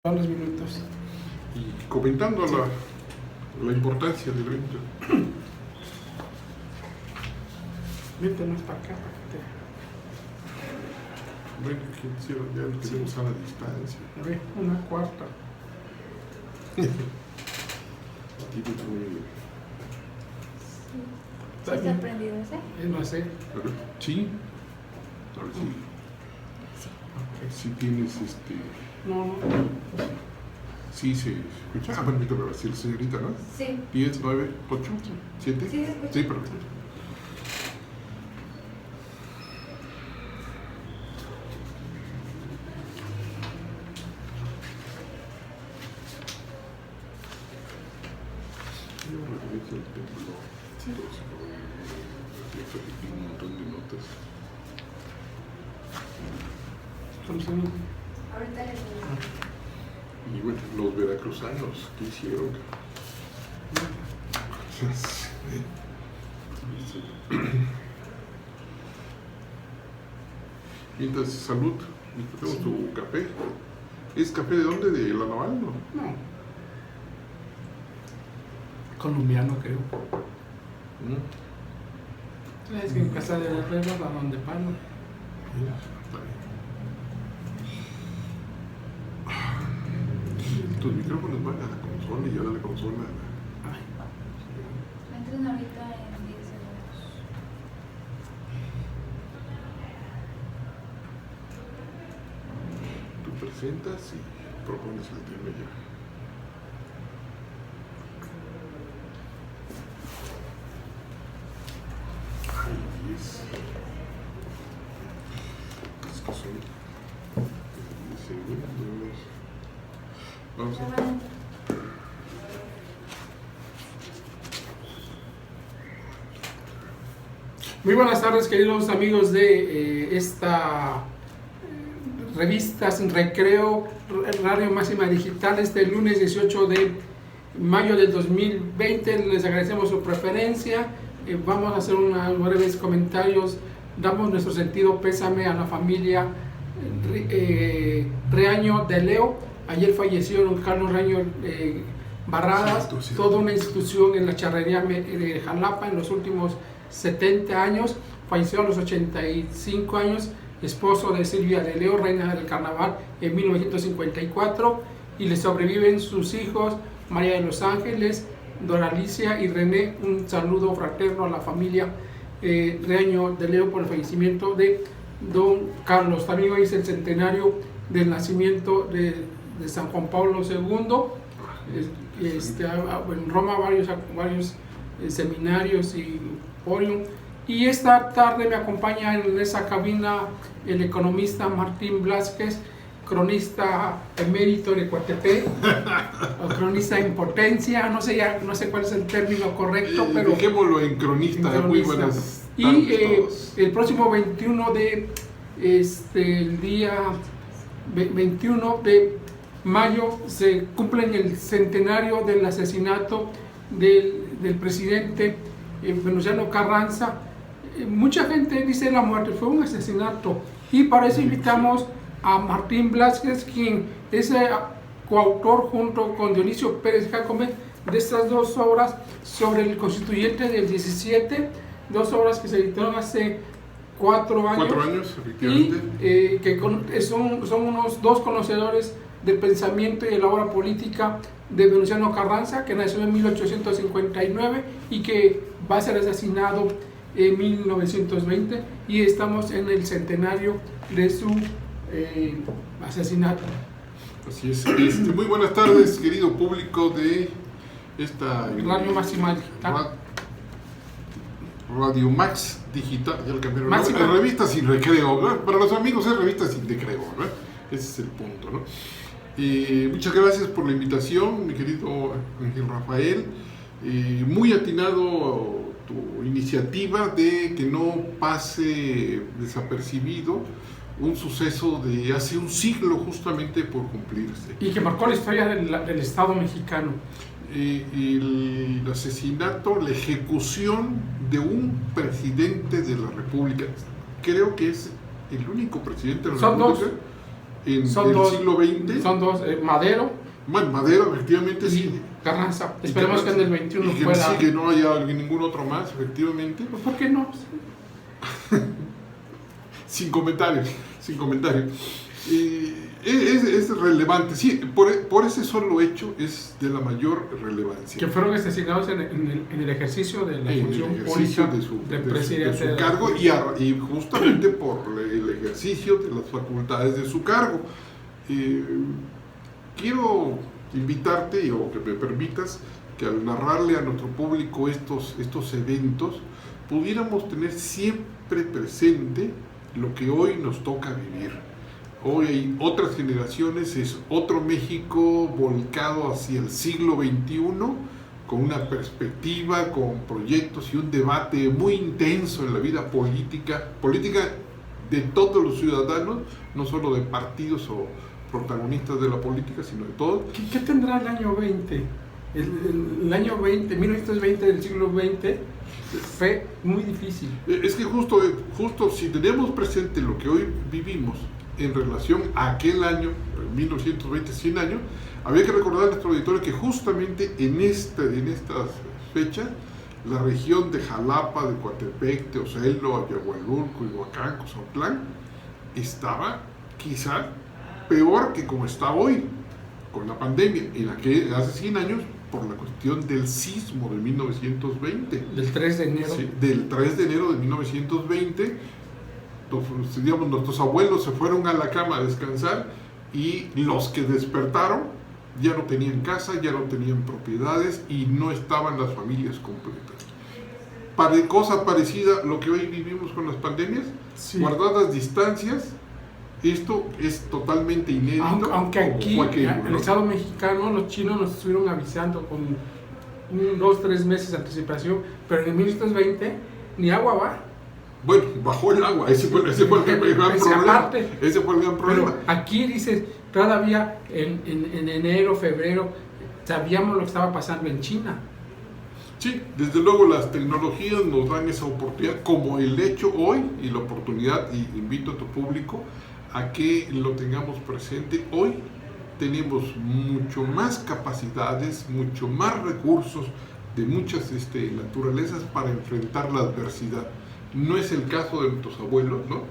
Son los minutos. Y comentando la importancia del evento. Vente más para acá, para que Bueno, ¿quién hicieron? Ya lo queremos a la distancia. te... A ver, una cuarta. Aquí te muy... ¿Sí está prendido ese? No sé. Sí. A ver si tienes No. Sí, se escucha. Permítame ver si la señorita, ¿no? Sí. 10, 9, 8, 7. Sí, se escucha. Sí, perfecto. Yo regreso el templo. Sí. Un montón de notas. Ahorita les digo. Y bueno, los veracruzanos, ¿qué hicieron? Mientras, salud, disfrutemos tu café. ¿Es café de dónde? ¿De La Naval? No. No. Colombiano, creo. Es que en casa de los perros, a donde palo. Tus micrófonos van a la consola y ahora la consola. Entren ahorita en 10 segundos. Tú presentas y propones el tema ya. Ay, 10. Es que son 10 segundos. Vamos Ya a... van a entrar. Muy buenas tardes, queridos amigos de esta revista Recreo Radio Máxima Digital. Este lunes 18 de mayo del 2020 les agradecemos su preferencia. Vamos a hacer unos breves comentarios. Damos nuestro sentido pésame a la familia Reaño de Leo. Ayer falleció don Carlos Reaño Barradas, toda una institución en la charrería de Jalapa en los últimos 70 años. Falleció a los 85 años, esposo de Silvia de Leo, reina del carnaval, en 1954, y le sobreviven sus hijos María de los Ángeles, Dora Alicia y René. Un saludo fraterno a la familia Reaño de Leo por el fallecimiento de don Carlos. También hoy es el centenario del nacimiento de San Juan Pablo II. En Roma varios seminarios y forium. Y esta tarde me acompaña en esa cabina el economista Martín Blázquez, cronista emérito de Coatepec, o cronista en potencia, no sé cuál es el término correcto, pero dejémoslo en cronista. Muy buenas tardes. Y el próximo 21 de el día 21 de mayo se cumple el centenario del asesinato del presidente Venustiano Carranza. Mucha gente dice la muerte fue un asesinato, y para eso invitamos a Martín Blázquez, quien es coautor junto con Dionisio Pérez Jacome de estas dos obras sobre el constituyente del 17, dos obras que se editaron hace 4 años. 4 años, efectivamente. Y que son unos dos conocedores del pensamiento y de la obra política de Venustiano Carranza, que nació en 1859 y que va a ser asesinado en 1920, y estamos en el centenario de su asesinato. Así es. Muy buenas tardes, querido público de esta Radio Máxima Digital. Radio Max Digital, ya lo cambiaron. Máxima. ¿No? Revista sin recreo, ¿no? Para los amigos es revista sin recreo, ¿no? Ese es el punto, ¿no? Muchas gracias por la invitación, mi querido Ángel Rafael. Muy atinado tu iniciativa de que no pase desapercibido un suceso de hace un siglo justamente por cumplirse. Y que marcó la historia del Estado mexicano. El asesinato, la ejecución de un presidente de la República. Creo que es el único presidente de la Son República. en Son el dos, siglo XX. Son dos, Madero Bueno, Madero, efectivamente, y sí. Carranza. Esperemos que en el 21 y que, pueda. sí, que no haya ningún otro más, efectivamente. Pues, ¿por qué no? Sin comentarios, sin comentarios. Es relevante, sí, por ese solo hecho es de la mayor relevancia. Que fueron asesinados en el ejercicio de la En función el ejercicio pública del de presidente su cargo y justamente por el ejercicio de las facultades de su cargo. Quiero invitarte o que me permitas que al narrarle a nuestro público estos eventos pudiéramos tener siempre presente lo que hoy nos toca vivir. Hoy hay otras generaciones, es otro México volcado hacia el siglo XXI, con una perspectiva, con proyectos y un debate muy intenso en la vida política de todos los ciudadanos, no solo de partidos o protagonistas de la política, sino de todos. ¿Qué tendrá el año 20? El año 20, 1920 del siglo XX fue muy difícil. Es que justo si tenemos presente lo que hoy vivimos en relación a aquel año, 1920, 100 años, había que recordar a nuestro auditorio que justamente en estas fechas, la región de Jalapa, de Coatepec, Teocelo, Ayahualulco, Iguacán, Cozatlán, estaba quizá peor que como está hoy, con la pandemia, hace 100 años, por la cuestión del sismo de 1920. Del 3 de enero. Sí, del 3 de enero de 1920, digamos, nuestros abuelos se fueron a la cama a descansar y los que despertaron ya no tenían casa, ya no tenían propiedades y no estaban las familias completas. Cosa parecida a lo que hoy vivimos con las pandemias, sí. Guardadas distancias. Esto es totalmente inédito. Aunque aquí, en el Estado mexicano, los chinos nos estuvieron avisando con 2, 3 meses de anticipación, pero en el 1920 ni agua va. Bueno, bajó el agua, ese fue el gran problema. Ese fue el gran problema. Pero aquí dice, todavía en enero, febrero, sabíamos lo que estaba pasando en China. Sí, desde luego las tecnologías nos dan esa oportunidad, como el hecho hoy y la oportunidad, y invito a tu público a que lo tengamos presente. Hoy tenemos mucho más capacidades, mucho más recursos de muchas naturalezas para enfrentar la adversidad. No es el caso de nuestros abuelos, ¿no?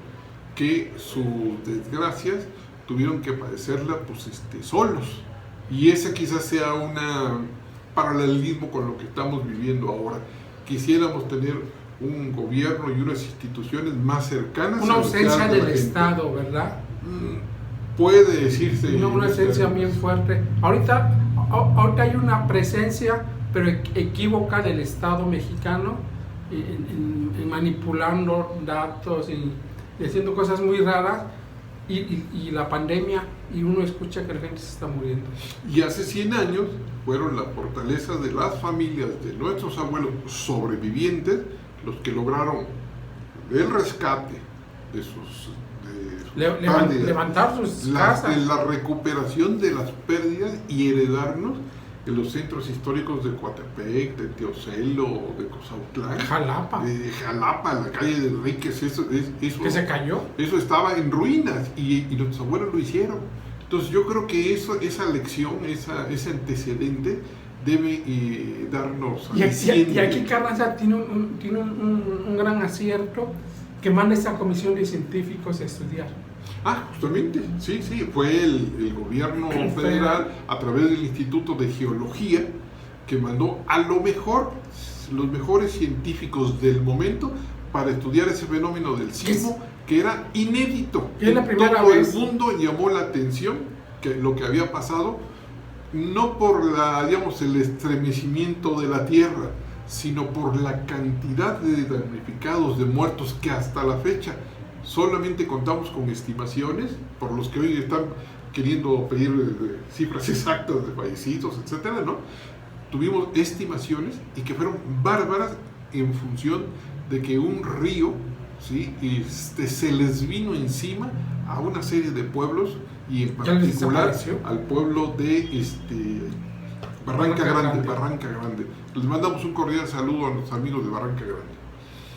Que sus desgracias tuvieron que padecerla solos. Y ese quizás sea un paralelismo con lo que estamos viviendo ahora. Quisiéramos tener un gobierno y unas instituciones más cercanas. Una ausencia del Estado, ¿verdad? Puede decirse. Una ausencia bien fuerte. Ahorita hay una presencia, pero equívoca del Estado mexicano en manipulando datos y haciendo cosas muy raras. Y la pandemia, y uno escucha que la gente se está muriendo. Y hace 100 años fueron la fortaleza de las familias de nuestros abuelos sobrevivientes los que lograron el rescate de sus levantar sus casas, la recuperación de las pérdidas y heredarnos en los centros históricos de Coatepec, de Teocelo, de Cozatlán, Jalapa, la calle de Enríquez, eso que se cayó. Eso estaba en ruinas y nuestros abuelos lo hicieron. Entonces yo creo que esa lección, ese antecedente debe darnos. Y aquí Carranza tiene un gran acierto, que manda esta comisión de científicos a estudiar. Justamente, sí, fue el gobierno federal a través del Instituto de Geología que mandó a los mejores científicos del momento para estudiar ese fenómeno del sismo que era inédito. Es la primera Todo vez. El mundo llamó la atención que lo que había pasado, no por el estremecimiento de la tierra, sino por la cantidad de damnificados, de muertos que hasta la fecha solamente contamos con estimaciones, por los que hoy están queriendo pedir cifras exactas de fallecidos, etcétera, ¿no? Tuvimos estimaciones y que fueron bárbaras en función de que un río, ¿sí? Se les vino encima a una serie de pueblos y en particular al pueblo de Barranca Grande. Les mandamos un cordial saludo a los amigos de Barranca Grande.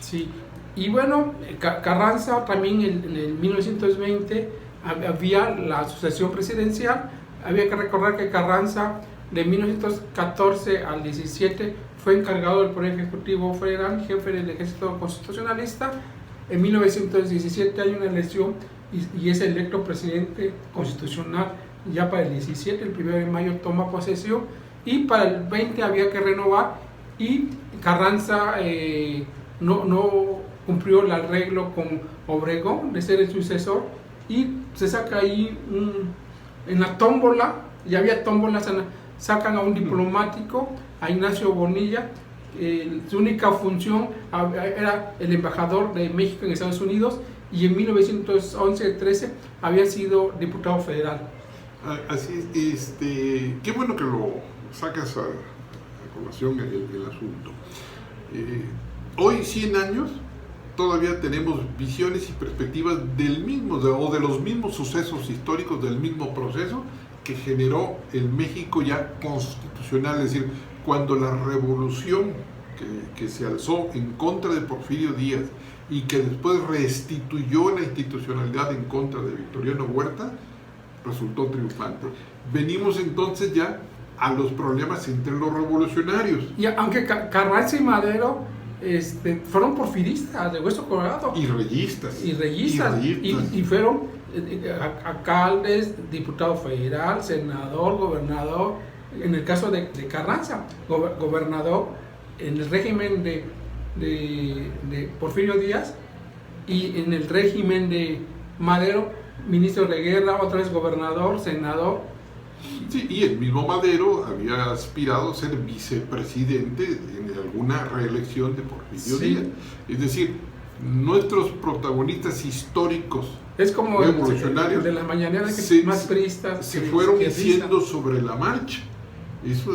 Sí. Y bueno, Carranza también en el 1920 había la sucesión presidencial. Había que recordar que Carranza de 1914 al 17 fue encargado del Poder Ejecutivo Federal, jefe del Ejército Constitucionalista. En 1917 hay una elección y es electo presidente constitucional ya para el 17, el 1 de mayo toma posesión, y para el 20 había que renovar, y Carranza no cumplió el arreglo con Obregón de ser el sucesor, y se saca ahí en la tómbola, ya había tómbolas, sacan a un diplomático, a Ignacio Bonilla. Su única función era el embajador de México en Estados Unidos, y en 1911-13 había sido diputado federal. Así es, qué bueno que lo sacas a colación el asunto. Hoy, 100 años, todavía tenemos visiones y perspectivas de los mismos sucesos históricos, del mismo proceso que generó el México ya constitucional, es decir, cuando la revolución que se alzó en contra de Porfirio Díaz y que después restituyó la institucionalidad en contra de Victoriano Huerta, resultó triunfante. Venimos entonces ya a los problemas entre los revolucionarios. Y aunque Carranza y Madero fueron porfiristas de hueso colorado. Y reyistas. Y fueron alcaldes, diputado federal, senador, gobernador. En el caso de Carranza, gobernador en el régimen de Porfirio Díaz, y en el régimen de Madero, ministro de guerra, otra vez gobernador, senador. Sí, y el mismo Madero había aspirado a ser vicepresidente en alguna reelección de Porfirio Díaz. Es decir, nuestros protagonistas históricos, es como revolucionarios, de las mañaneras que más priistas se fueron diciendo sobre la marcha. Eso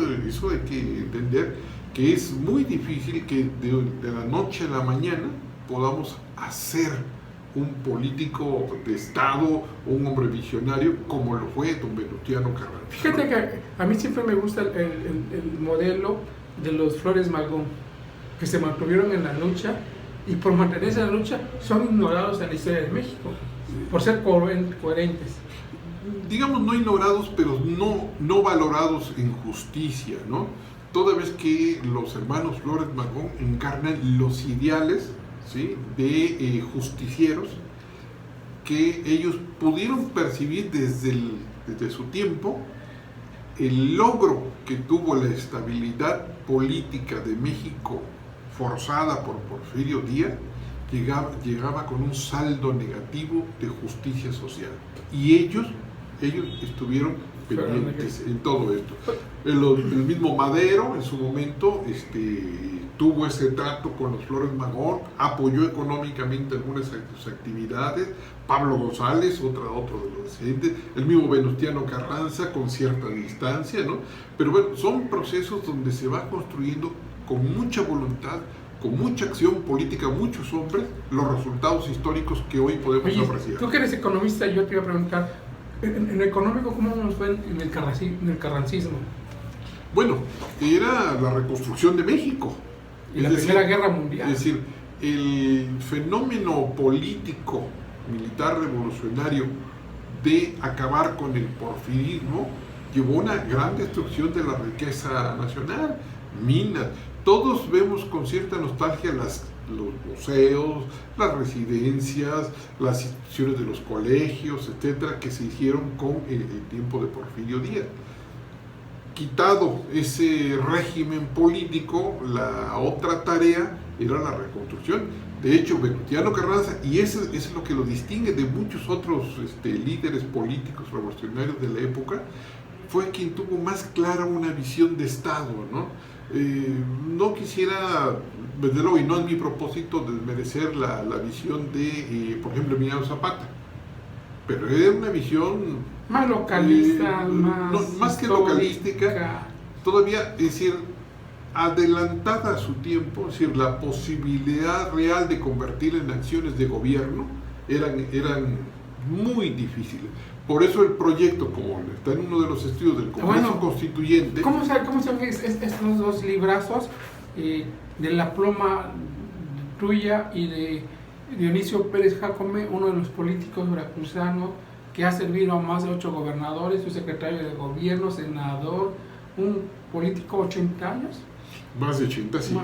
hay que entender, que es muy difícil que de la noche a la mañana podamos hacer un político de Estado, un hombre visionario, como lo fue don Venustiano Carranza. Fíjate que a mí siempre me gusta el modelo de los Flores Magón, que se mantuvieron en la lucha, y por mantenerse en la lucha son ignorados en la historia de México, por ser coherentes. Digamos, no ignorados, pero no valorados en justicia, ¿no? Toda vez que los hermanos Flores Magón encarnan los ideales, ¿sí?, de justicieros que ellos pudieron percibir desde su tiempo. El logro que tuvo la estabilidad política de México forzada por Porfirio Díaz llegaba con un saldo negativo de justicia social, y ellos estuvieron pendientes en todo esto. El mismo Madero en su momento tuvo ese trato con los Flores Magón, apoyó económicamente algunas de sus actividades. Pablo González, otro de los descendientes, el mismo Venustiano Carranza con cierta distancia, ¿no? Pero bueno, son procesos donde se va construyendo con mucha voluntad, con mucha acción política, muchos hombres, los resultados históricos que hoy podemos apreciar. Tú que eres economista, yo te iba a preguntar, en lo económico, ¿cómo nos fue en el carrancismo? Bueno, era la reconstrucción de México. Y la Primera Guerra Mundial. Es decir, el fenómeno político, militar, revolucionario de acabar con el porfirismo llevó a una gran destrucción de la riqueza nacional, minas. Todos vemos con cierta nostalgia los museos, las residencias, las instituciones de los colegios, etcétera, que se hicieron con el tiempo de Porfirio Díaz. Quitado ese régimen político, la otra tarea era la reconstrucción. De hecho, Venustiano Carranza, y eso es lo que lo distingue de muchos otros líderes políticos revolucionarios de la época, fue quien tuvo más clara una visión de Estado, ¿no? No quisiera, desde luego, y no es mi propósito, desmerecer la visión de, por ejemplo, Emiliano Zapata, pero era una visión más localista, más que localística, todavía, es decir, adelantada a su tiempo. Es decir, la posibilidad real de convertir en acciones de gobierno eran muy difíciles. Por eso el proyecto, como está en uno de los estudios del Congreso Constituyente... ¿Cómo son estos dos librazos de la pluma tuya y de Dionisio Pérez Jácome, uno de los políticos veracruzanos que ha servido a más de 8 gobernadores, su secretario de gobierno, senador, un político 80 años. Más de 80, sí.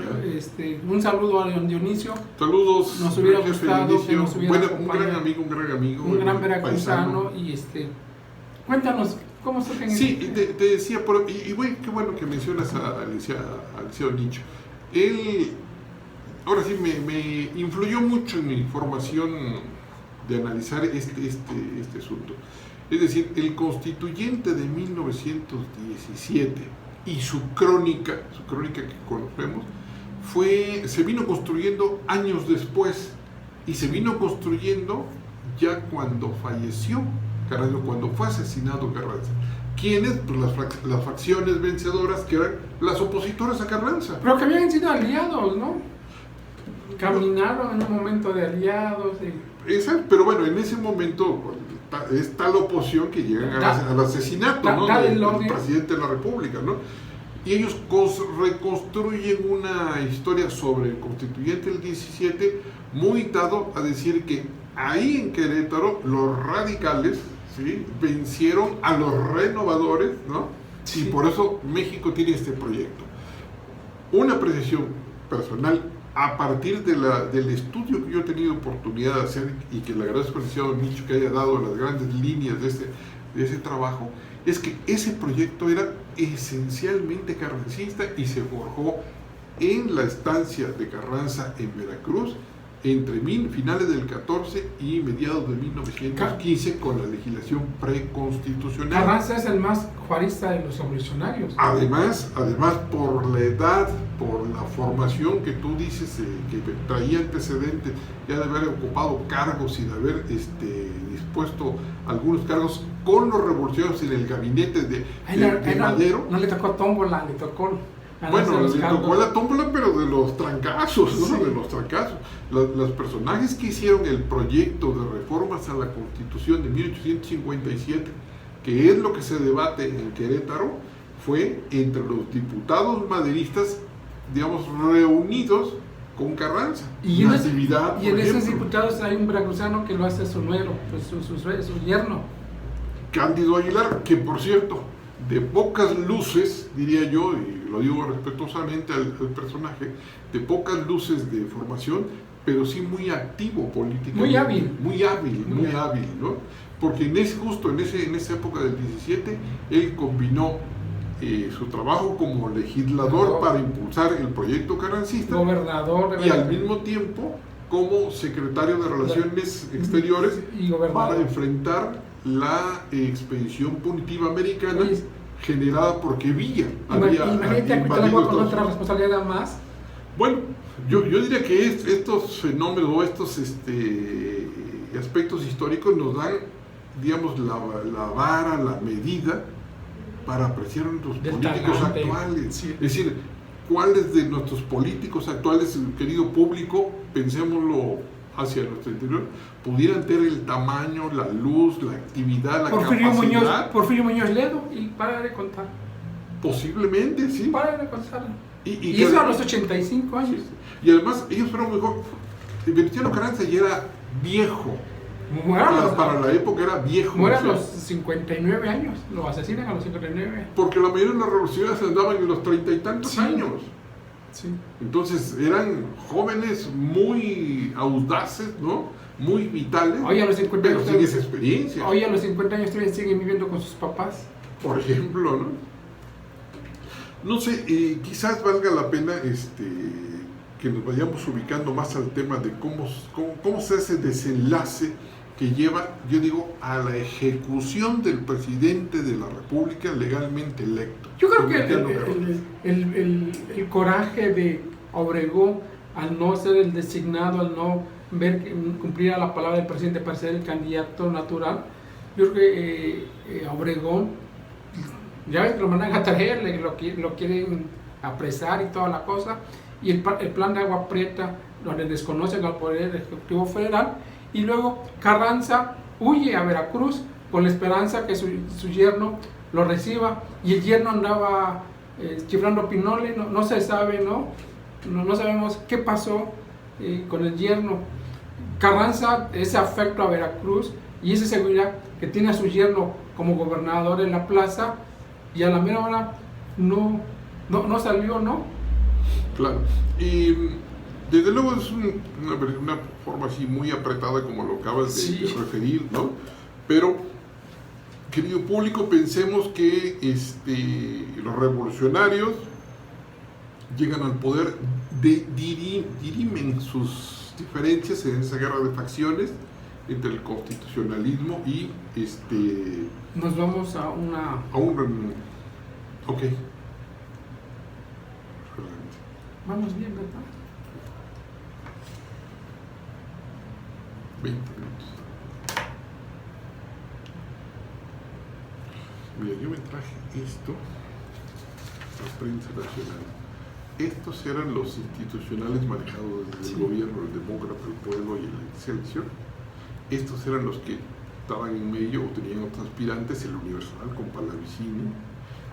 Un saludo a don Dionisio. Saludos. Nos hubiera gustado que nos hubiera un gran amigo. Un gran veracruzano. Y cuéntanos, ¿cómo se te... Sí, te decía, bueno, qué bueno que mencionas al licenciado Nicho. Él, ahora sí, me influyó mucho en mi formación de analizar este asunto. Es decir, el constituyente de 1917 y su crónica que conocemos, se vino construyendo años después, y se vino construyendo ya cuando falleció Carranza, cuando fue asesinado Carranza. ¿Quiénes? Pues las facciones vencedoras, que eran las opositoras a Carranza. Pero que habían sido aliados, ¿no? Caminaron en un momento de aliados. Exacto, pero bueno, en ese momento está la oposición que llegan al asesinato, ¿no? del presidente de la República, ¿no? Y ellos reconstruyen una historia sobre el constituyente del 17, muy dado a decir que ahí en Querétaro los radicales, ¿sí?, vencieron a los renovadores, ¿no? Sí. Y por eso México tiene este proyecto. Una apreciación personal a partir del estudio que yo he tenido oportunidad de hacer, y que le agradezco al licenciado Nicho que haya dado las grandes líneas de ese trabajo, es que ese proyecto era esencialmente carrancista y se forjó en la estancia de Carranza en Veracruz entre finales del 14 y mediados de 1915 con la legislación preconstitucional. Carranza es el más juarista de los revolucionarios. Además, por la edad, por la formación que tú dices, que traía antecedentes ya de haber ocupado cargos y de haber dispuesto algunos cargos con los revolucionarios en el gabinete de Madero. No le tocó tómbola, le tocó... Bueno, le tocó la tómbola, pero de los trancazos, ¿no? Sí. De los trancazos. Los personajes que hicieron el proyecto de reformas a la Constitución de 1857, que es lo que se debate en Querétaro, fue entre los diputados maderistas, digamos, reunidos con Carranza. Y en esos diputados hay un veracruzano que lo hace su nuero, pues su yerno. Cándido Aguilar, que por cierto, de pocas luces, diría yo, y lo digo respetuosamente al personaje, de pocas luces de formación, pero sí muy activo políticamente. Muy hábil, ¿no? Porque justo en esa época del 17, él combinó su trabajo como legislador para impulsar el proyecto carrancista, gobernador, y al mismo tiempo como secretario de Relaciones Exteriores para enfrentar la expedición punitiva americana generada porque Villa había invadido con otra responsabilidad más. Bueno, yo diría que estos fenómenos o estos aspectos históricos nos dan, digamos, la vara, la medida para apreciar a nuestros políticos actuales. Sí. Es decir, ¿cuáles de nuestros políticos actuales, querido público, pensémoslo hacia nuestro interior, pudieran tener el tamaño, la luz, la actividad, la capacidad? Porfirio Muñoz Ledo, y para de contar. Posiblemente, sí. Para de contar. Y eso a los 85 años. Sí. Y además, ellos fueron mejor. Venustiano Carranza ya era viejo. Para la época era viejo. Muere a los 59 años. Lo asesinan a los 59. Porque la mayoría de las revoluciones andaban en los 30 y tantos años. Sí. Entonces eran jóvenes muy audaces, ¿no? Muy vitales. Hoy a los 50 años sin esa experiencia. Hoy a los 50 años todavía siguen viviendo con sus papás. Por ejemplo, ¿no? No sé, quizás valga la pena que nos vayamos ubicando más al tema de cómo se hace desenlace que lleva, yo digo, a la ejecución del presidente de la República legalmente electo. Yo creo que el coraje de Obregón al no ser el designado, al no cumplir a la palabra del presidente para ser el candidato natural, yo creo que Obregón, ya ves que lo mandan a traer, lo quieren apresar y toda la cosa, y el plan de Agua Prieta, donde desconocen al Poder Ejecutivo Federal, y luego Carranza huye a Veracruz con la esperanza que su yerno lo reciba, y el yerno andaba chiflando pinole, no se sabe, no sabemos qué pasó con el yerno. Carranza, ese afecto a Veracruz, y esa seguridad que tiene a su yerno como gobernador en la plaza, y a la mera hora no salió, ¿no? Claro. Y desde luego es una forma así muy apretada como lo acabas de referir, ¿no? Pero, querido público, pensemos que los revolucionarios llegan al poder, dirimen sus diferencias en esa guerra de facciones entre el constitucionalismo y Nos vamos a un... Ok. Vamos bien, ¿verdad? 20 minutos. Mira, yo me traje esto, la prensa nacional. Estos eran los institucionales manejados desde el gobierno, el Demócrata, el Pueblo y el Excelsior. Estos eran los que estaban en medio o tenían otros aspirantes, el Universal con Pallavicini.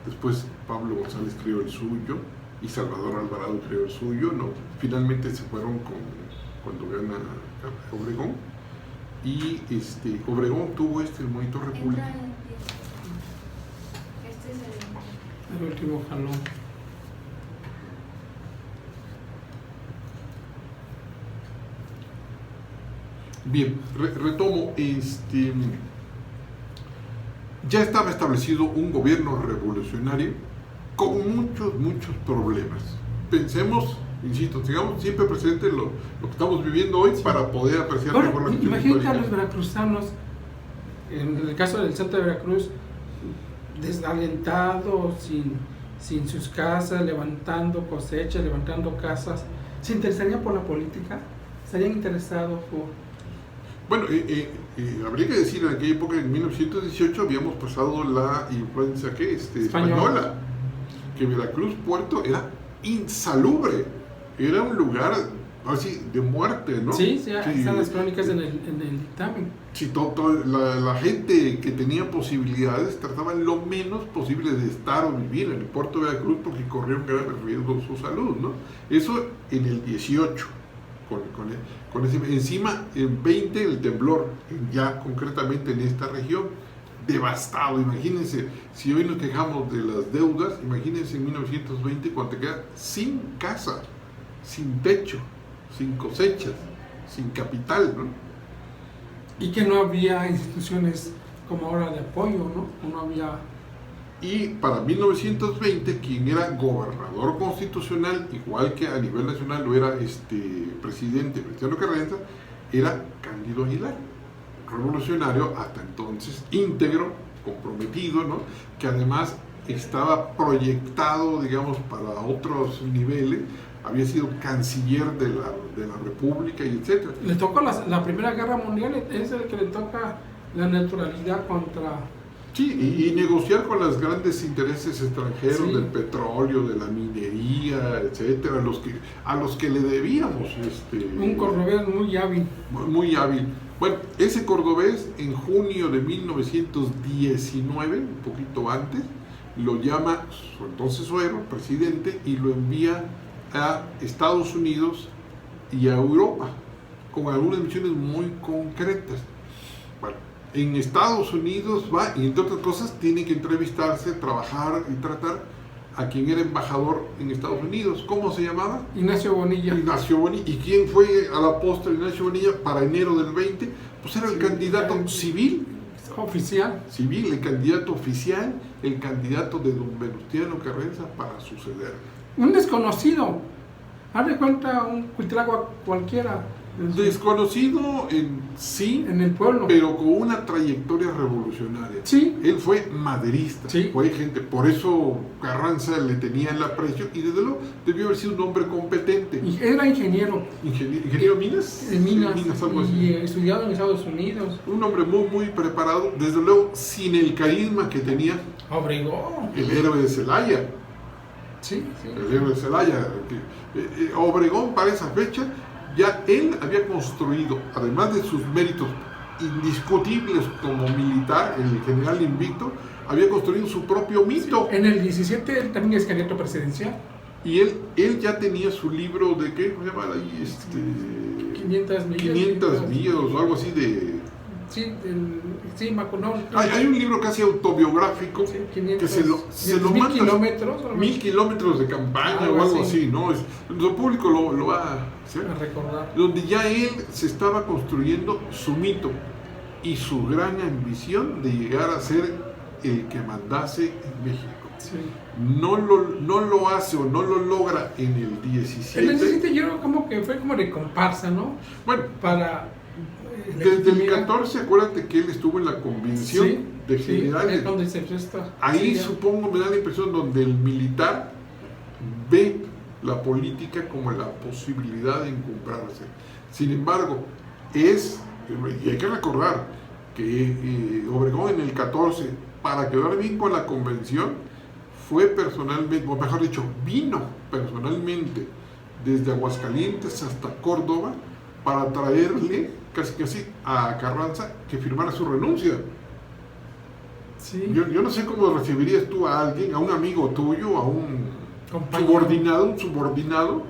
Después Pablo González creó el suyo y Salvador Alvarado creó el suyo, ¿no? Finalmente se fueron cuando gana Obregón, y Obregón tuvo el Monitor República. Este es El último jalón. Bien, retomo, ya estaba establecido un gobierno revolucionario con muchos problemas. Pensemos, insisto, tengamos siempre presente lo que estamos viviendo hoy para poder apreciar mejor la situación imagínate histórica. a los veracruzanos, en el caso del centro de Veracruz, desalentados, sin sus casas, levantando cosechas, levantando casas. ¿Se interesarían por la política? ¿Estarían interesados por...? Bueno, habría que decir, en aquella época, en 1918, habíamos pasado la influencia española, que Veracruz Puerto era insalubre, era un lugar así de muerte, ¿no? Sí, están las crónicas en el dictamen. Sí, la gente que tenía posibilidades trataban lo menos posible de estar o vivir en el puerto de Veracruz porque corría un gran riesgo su salud, ¿no? Eso en el 18. Con ese, encima en 20 el temblor, ya concretamente en esta región, devastado. Imagínense, si hoy nos quejamos de las deudas, imagínense en 1920 cuando te quedas sin casa, sin techo, sin cosechas, sin capital, ¿no? Y que no había instituciones como ahora de apoyo, ¿no? No había... Y para 1920, quien era gobernador constitucional, igual que a nivel nacional lo era presidente Venustiano Carranza, era Cándido Aguilar, revolucionario hasta entonces, íntegro, comprometido, ¿no? Que además estaba proyectado, digamos, para otros niveles, había sido canciller de la República y etcétera. Le tocó la Primera Guerra Mundial, es el que le toca la neutralidad contra... Sí, y negociar con los grandes intereses extranjeros, sí, del petróleo, de la minería, etcétera, a los que le debíamos. Un cordobés muy hábil. Muy hábil. Bueno, ese cordobés en junio de 1919, un poquito antes, lo llama su entonces suegro, presidente, y lo envía a Estados Unidos y a Europa, con algunas misiones muy concretas. Bueno, en Estados Unidos va, y entre otras cosas, tiene que entrevistarse, trabajar y tratar a quien era embajador en Estados Unidos. ¿Cómo se llamaba? Ignacio Bonilla. Ignacio Bonilla. ¿Y quién fue a la postre Ignacio Bonilla para enero del 20? Pues era el candidato civil. Oficial. Civil, el candidato oficial, el candidato de don Venustiano Carranza para suceder. Un desconocido. Haz de cuenta un cuitlagua cualquiera. Desconocido sí, en el pueblo, pero con una trayectoria revolucionaria. Sí. Él fue maderista, sí, fue gente, por eso Carranza le tenía el aprecio y desde luego debió haber sido un hombre competente. Y era ingeniero. ¿Ingeniero Minas? En Minas, algo así. Y estudiado en Estados Unidos. Un hombre muy preparado, desde luego sin el carisma que tenía Obregón, el héroe de Celaya. Sí. El héroe de Celaya. Obregón para esa fecha, ya él había construido, además de sus méritos indiscutibles como militar, el general invicto, había construido su propio mito. Sí. En el 17 él también es candidato presidencial. Y él ya tenía su libro de, ¿qué se llama ahí? 500 millas o algo así sí, Macunón. Hay un libro casi autobiográfico, Sí, 500, que se lo 1000 mandas, kilómetros. 1000 kilómetros de campaña Algo o algo así. así, ¿no? Lo público lo va a hacer. A recordar. Donde ya él se estaba construyendo su mito y su gran ambición de llegar a ser el que mandase en México. Sí. No lo hace o no lo logra en el 17. El 17 yo creo como que fue como de comparsa, ¿no? Bueno, Para... desde el 14, acuérdate que él estuvo en la convención Sí, de generales. es donde se presta. Ahí Sí, supongo, me da la impresión, donde el militar ve la política como la posibilidad de encumbrarse. Sin embargo, y hay que recordar que Obregón en el 14, para quedar bien con la convención, fue personalmente, o mejor dicho, vino personalmente desde Aguascalientes hasta Córdoba para traerle casi a Carranza que firmara su renuncia. Sí. Yo no sé cómo recibirías tú a alguien, a un amigo tuyo, a un Compañero. subordinado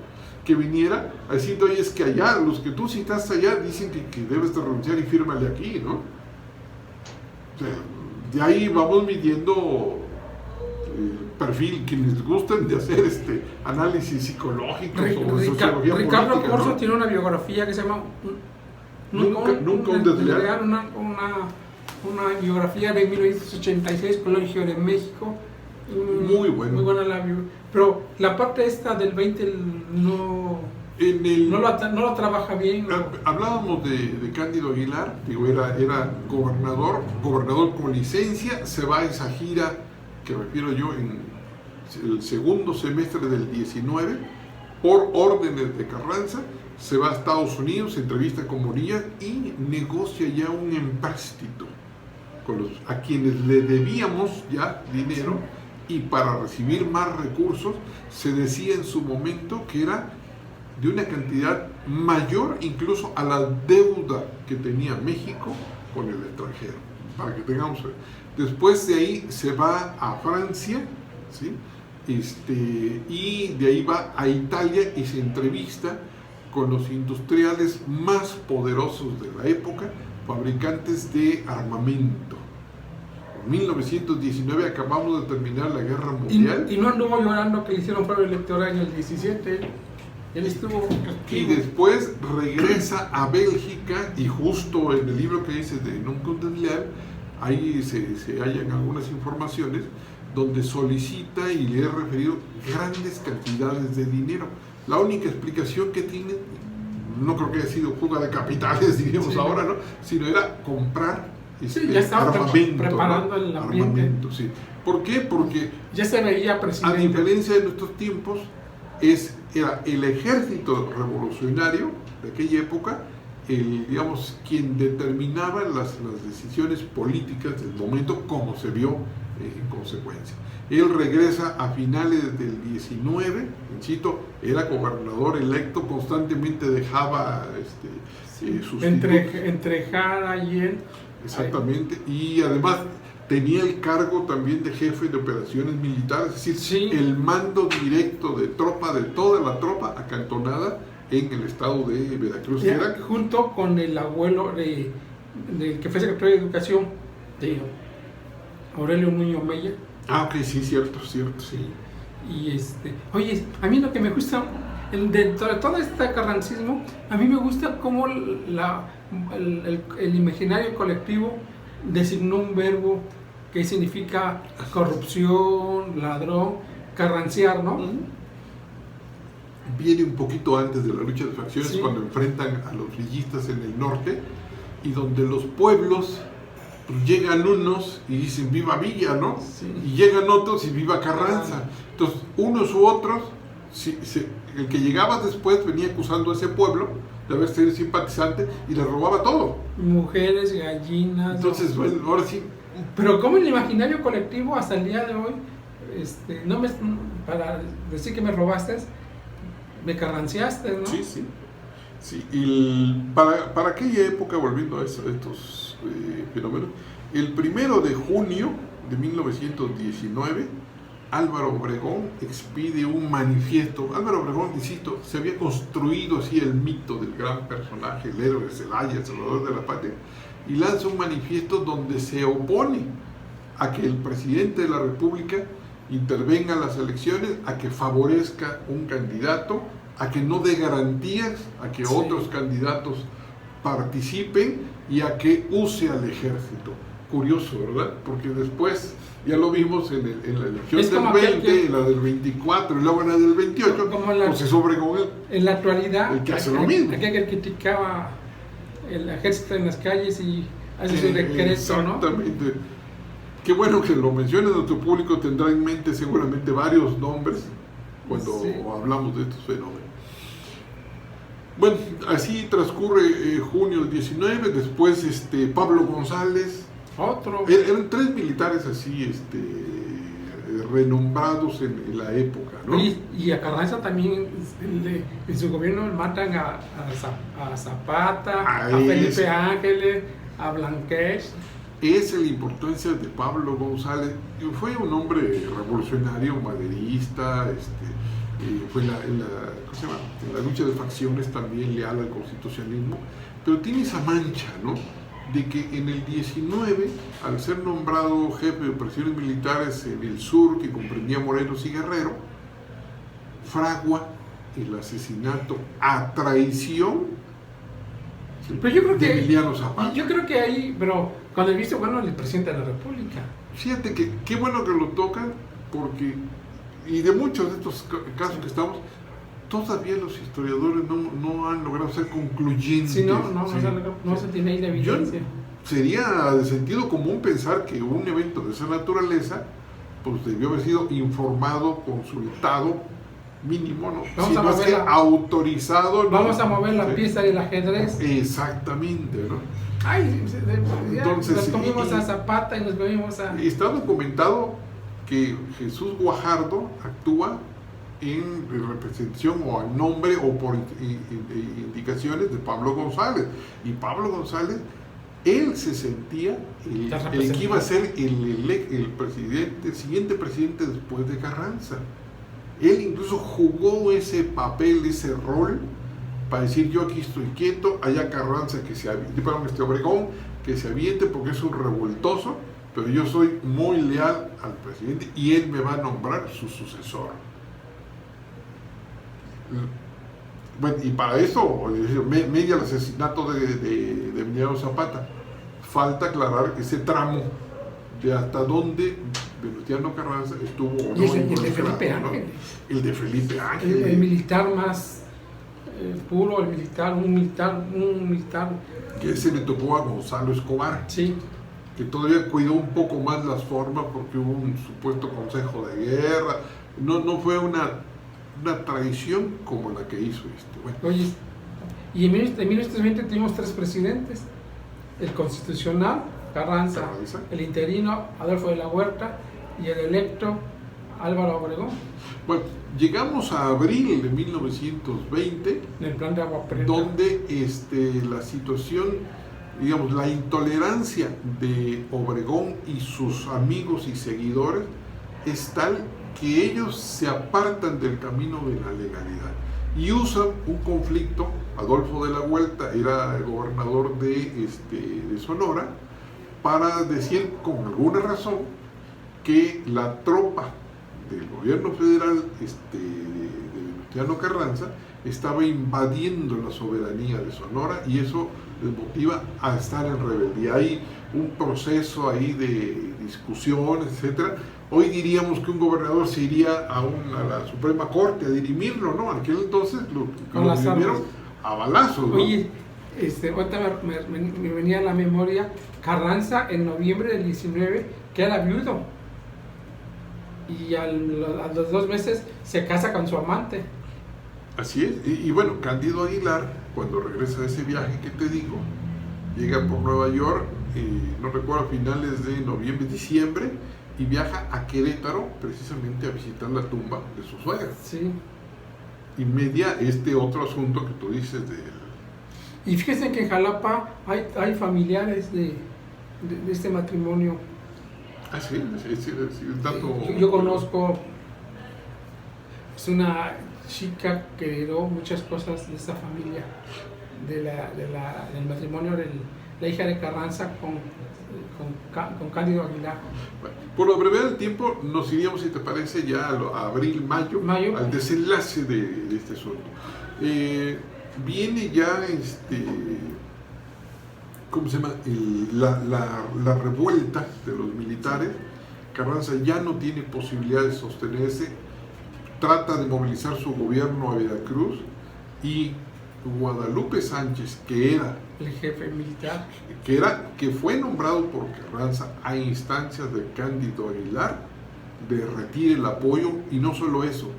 que viniera a decirte, oye, es que allá, los que tú citas allá dicen que debes de renunciar y fírmale aquí, ¿no? O sea, de ahí vamos midiendo el perfil, quienes gusten de hacer análisis psicológico sobre sociología Ricardo política, Corso ¿no? tiene una biografía que se llama Nunca un desleal. Una biografía de 1986, Colegio de México. Muy bueno. Muy buena la biografía. Pero la parte esta del 20 no lo trabaja bien. Hablábamos de Cándido Aguilar, digo, era gobernador con licencia, se va a esa gira que refiero yo en el segundo semestre del 19, por órdenes de Carranza, se va a Estados Unidos, se entrevista con Morillas y negocia ya un empréstito a quienes le debíamos ya dinero, y para recibir más recursos se decía en su momento que era de una cantidad mayor incluso a la deuda que tenía México con el extranjero, para que tengamos. Después de ahí se va a Francia, ¿sí? Y de ahí va a Italia y se entrevista con los industriales más poderosos de la época, fabricantes de armamento. En 1919 acabamos de terminar la Guerra Mundial. Y no anduvo llorando que le hicieron prueba electoral en el 17. Él estuvo Y después regresa a Bélgica, y justo en el libro que dices de Nunca un desleal, ahí se hallan algunas informaciones donde solicita, y le he referido, grandes cantidades de dinero. La única explicación que tiene, no creo que haya sido fuga de capitales, diríamos ahora, ¿no? Sino era comprar ya estaba armamento, preparando, ¿no? el ambiente. Armamento, sí. ¿Por qué? Porque ya se veía presidente. a diferencia de nuestros tiempos, era el ejército revolucionario de aquella época, quien determinaba las decisiones políticas del momento, como se vio en consecuencia. Él regresa a finales del 19, insisto, era gobernador electo, constantemente dejaba sustitutos. Entre Jara y él. Exactamente, y además tenía el cargo también de jefe de operaciones militares, es decir, el mando directo de toda la tropa acantonada en el estado de Veracruz. Junto con el abuelo del que fue secretario de Educación, de Aurelio Nuño Mella. Ah, ok, sí, cierto, sí. Y oye, a mí lo que me gusta, dentro de todo este carrancismo, a mí me gusta cómo el imaginario colectivo designó un verbo que significa corrupción, ladrón, carranciar, ¿no? Viene un poquito antes de la lucha de facciones, cuando enfrentan a los villistas en el norte, y donde los pueblos, pues, llegan unos y dicen viva Villa, ¿no? Sí. Y llegan otros y viva Carranza. Entonces, unos u otros, el que llegaba después venía acusando a ese pueblo de haber sido simpatizante y le robaba todo. Mujeres, gallinas. Entonces, bueno, ahora sí. Pero como el imaginario colectivo hasta el día de hoy, para decir que me robaste, me carranciaste, ¿no? Sí. Y para aquella época, volviendo a estos fenómenos, el 1 de junio de 1919, Álvaro Obregón expide un manifiesto. Álvaro Obregón, insisto, se había construido así el mito del gran personaje, el héroe de Celaya, el salvador de la patria, y lanza un manifiesto donde se opone a que el presidente de la República intervenga en las elecciones, a que favorezca un candidato, a que no dé garantías, a que otros candidatos participen y a que use al ejército. Curioso, ¿verdad? Porque después, ya lo vimos en la elección del 20, en la del 24 y luego en la del 28, pues se sobregó él. En la actualidad, el que hace lo mismo. Aquel que criticaba el ejército en las calles y hace su decreto, ¿no? Exactamente. Qué bueno que lo menciones, nuestro público tendrá en mente seguramente varios nombres cuando hablamos de estos fenómenos. Bueno, así transcurre junio del 19, después Pablo González. Otro. Eran 3 militares así, renombrados en la época, ¿no? Y a Carranza también, en su gobierno matan a Zapata, a Felipe Ángeles, a Blanquez. Esa es la importancia de Pablo González. Fue un hombre revolucionario, maderista, fue en la lucha de facciones también leal al constitucionalismo, pero tiene esa mancha, ¿no? De que en el 19, al ser nombrado jefe de operaciones militares en el sur, que comprendía Morelos y Guerrero, fragua el asesinato a traición pero yo creo de que Emiliano Zapata. Yo creo que ahí, pero cuando he visto, bueno, el presidente de la República. Fíjate que qué bueno que lo tocan, porque, y de muchos de estos casos que estamos, todavía los historiadores no han logrado ser concluyentes. Sí, no se tiene ahí la evidencia. Sería de sentido común pensar que un evento de esa naturaleza pues debió haber sido informado, consultado, mínimo, ¿no? Si no es que autorizado, ¿no? Vamos a mover la pieza del ajedrez. Exactamente, ¿no? Ay, entonces nos comimos a Zapata y nos comimos a... Está documentado que Jesús Guajardo actúa en representación o en nombre o por indicaciones de Pablo González. Y Pablo González, él se sentía el que iba a ser el siguiente presidente después de Carranza. Él incluso jugó ese papel, ese rol, para decir: yo aquí estoy quieto, allá Carranza que se aviente, Obregón que se aviente porque es un revoltoso, pero yo soy muy leal al presidente y él me va a nombrar su sucesor. Bueno, y para eso, media el asesinato de Emiliano Zapata, falta aclarar ese tramo de hasta dónde Venustiano Carranza estuvo o no. Y el de Felipe Ángeles. El de Felipe Ángeles. El militar más puro, un militar. Que ese le tocó a Gonzalo Escobar. Sí. Que todavía cuidó un poco más las formas porque hubo un supuesto consejo de guerra. No fue una traición como la que hizo Bueno. Oye, y en 1920 tuvimos 3 presidentes: el constitucional, Carranza, el interino, Adolfo de la Huerta, y el electo, Álvaro Obregón. Bueno, llegamos a abril de 1920, en el plan de Agua Prieta, donde la situación, digamos, la intolerancia de Obregón y sus amigos y seguidores es tal que ellos se apartan del camino de la legalidad y usan un conflicto. Adolfo de la Huerta era el gobernador de Sonora, para decir con alguna razón que la tropa del gobierno federal de Venustiano Carranza estaba invadiendo la soberanía de Sonora y eso les motiva a estar en rebeldía. Hay un proceso ahí de discusión, etcétera. Hoy diríamos que un gobernador se iría a la Suprema Corte a dirimirlo, ¿no? En aquel entonces lo dirimieron a balazos, ¿no? Oye, ahorita me venía a la memoria Carranza en noviembre del 19, que era viudo, y a los 2 meses se casa con su amante. Así es, y bueno, Cándido Aguilar, cuando regresa de ese viaje que te digo, llega por Nueva York, no recuerdo, a finales de noviembre, diciembre, y viaja a Querétaro precisamente a visitar la tumba de su suegra. Sí. Y media otro asunto que tú dices de... Y fíjense que en Jalapa hay familiares de este matrimonio. Ah, sí, el dato... Yo conozco, es una chica que heredó muchas cosas de esa familia, del matrimonio la hija de Carranza con Cándido Aguilar. Bueno, por la brevedad del tiempo, nos iríamos, si te parece, ya a abril, mayo, al desenlace de este asunto. Viene ya, ¿cómo se llama? La revuelta de los militares. Carranza ya no tiene posibilidad de sostenerse, trata de movilizar su gobierno a Veracruz, y Guadalupe Sánchez, que era el jefe militar, que fue nombrado por Carranza a instancias de Cándido Aguilar, de retire el apoyo, y no solo eso,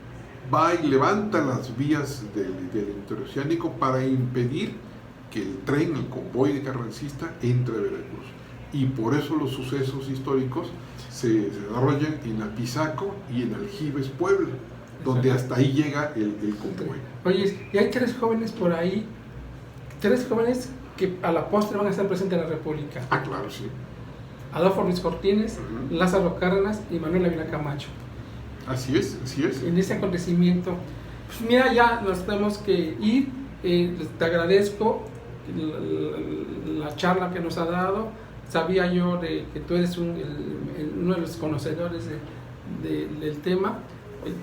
va y levanta las vías del interoceánico para impedir que el tren, el convoy carrancista, entre a Veracruz. Y por eso los sucesos históricos se desarrollan en Apizaco y en Aljibes, Puebla, donde hasta ahí llega el convoy. Oye, y hay 3 jóvenes por ahí, 3 jóvenes que a la postre van a estar presentes en la República. Ah, claro, sí. Adolfo Ruiz Cortines, Lázaro Cárdenas y Manuel Ávila Camacho. Así es, así es. En ese acontecimiento, pues mira, ya nos tenemos que ir. Te agradezco la charla que nos ha dado. Sabía yo que tú eres uno de los conocedores del tema,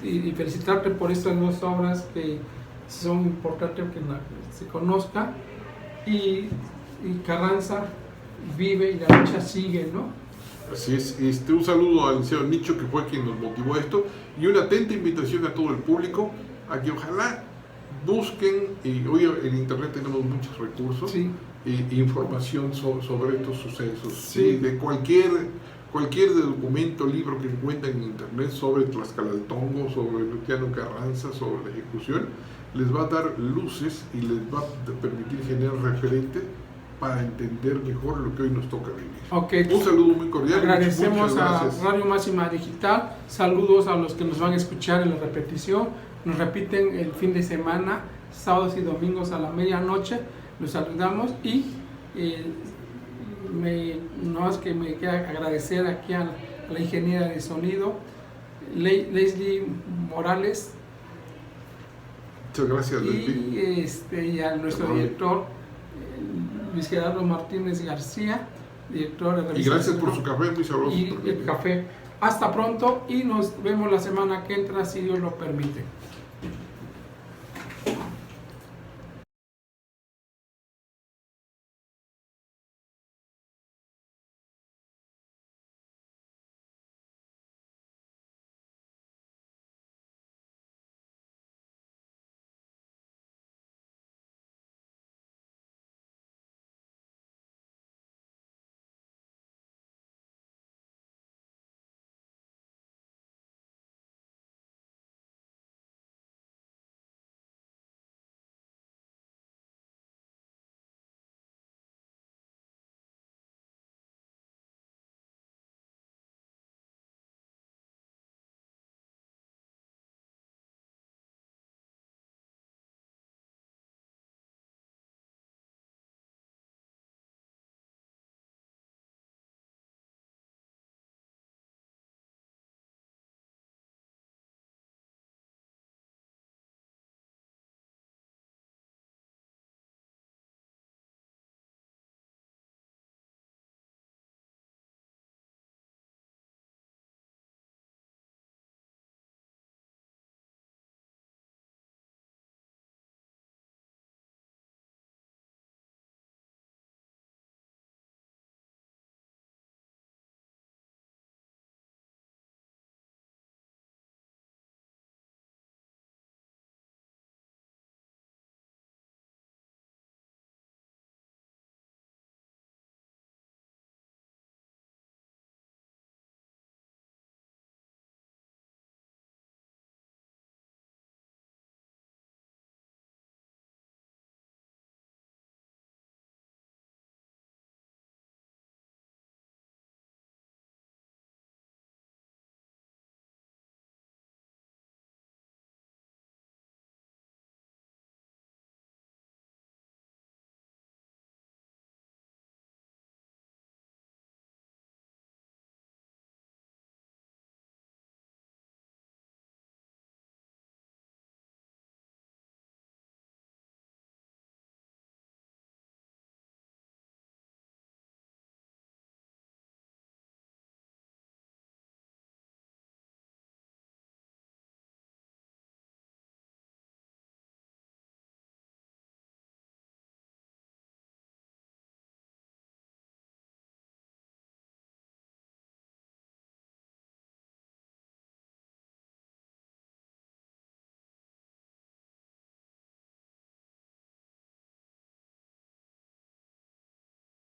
y felicitarte por estas 2 obras que son importantes que se conozca, y Carranza vive y la lucha sigue, ¿no? Así es. Un saludo al licenciado Nicho, que fue quien nos motivó a esto, y una atenta invitación a todo el público a que ojalá busquen, y hoy en internet tenemos muchos recursos, sí, información sobre estos sucesos, sí. De cualquier documento, libro que encuentren en internet sobre Tlaxcalaltongo, sobre Venustiano Carranza, sobre la ejecución, les va a dar luces y les va a permitir generar referentes para entender mejor lo que hoy nos toca vivir. Okay. Un saludo muy cordial. Agradecemos a Radio Máxima Digital. Saludos a los que nos van a escuchar en la repetición. Nos repiten el fin de semana, sábados y domingos a la medianoche. Los saludamos, y no es que me queda agradecer aquí a la ingeniera de sonido, Leslie Morales. Muchas gracias, Leslie. Y a nuestro director, Luis Gerardo Martínez García, director de Revista. Y gracias por su café, muy sabroso. Y el café. Hasta pronto, y nos vemos la semana que entra, si Dios lo permite.